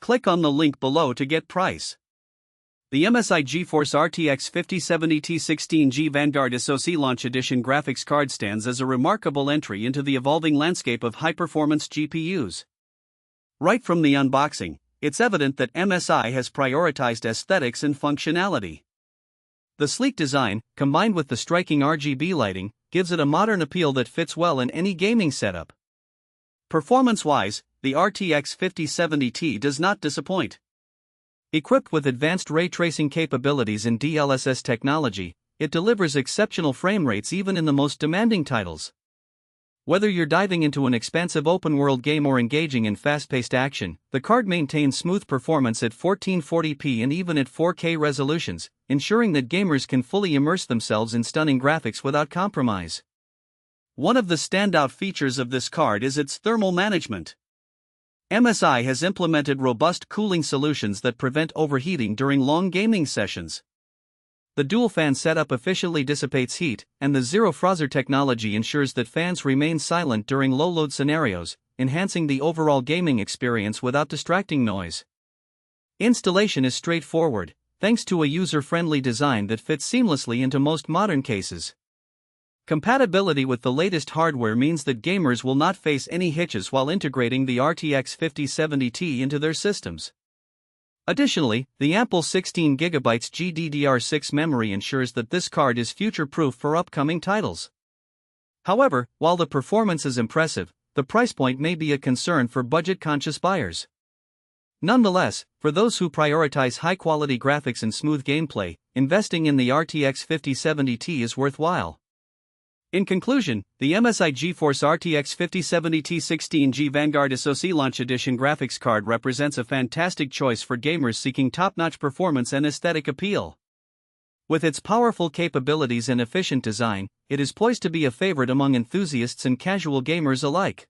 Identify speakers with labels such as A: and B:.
A: Click on the link below to get price. The MSI GeForce RTX 5070T 16G Vanguard SOC Launch Edition graphics card stands as a remarkable entry into the evolving landscape of high-performance GPUs. Right from the unboxing, it's evident that MSI has prioritized aesthetics and functionality. The sleek design, combined with the striking RGB lighting, gives it a modern appeal that fits well in any gaming setup. Performance-wise, the RTX 5070T does not disappoint. Equipped with advanced ray tracing capabilities and DLSS technology, it delivers exceptional frame rates even in the most demanding titles. Whether you're diving into an expansive open-world game or engaging in fast-paced action, the card maintains smooth performance at 1440p and even at 4K resolutions, ensuring that gamers can fully immerse themselves in stunning graphics without compromise. One of the standout features of this card is its thermal management. MSI has implemented robust cooling solutions that prevent overheating during long gaming sessions. The dual-fan setup efficiently dissipates heat, and the zero-frozzer technology ensures that fans remain silent during low-load scenarios, enhancing the overall gaming experience without distracting noise. Installation is straightforward, thanks to a user-friendly design that fits seamlessly into most modern cases. Compatibility with the latest hardware means that gamers will not face any hitches while integrating the RTX 5070T into their systems. Additionally, the ample 16GB GDDR6 memory ensures that this card is future-proof for upcoming titles. However, while the performance is impressive, the price point may be a concern for budget-conscious buyers. Nonetheless, for those who prioritize high-quality graphics and smooth gameplay, investing in the RTX 5070T is worthwhile. In conclusion, the MSI GeForce RTX 5070T 16G Vanguard SOC Launch Edition graphics card represents a fantastic choice for gamers seeking top-notch performance and aesthetic appeal. With its powerful capabilities and efficient design, it is poised to be a favorite among enthusiasts and casual gamers alike.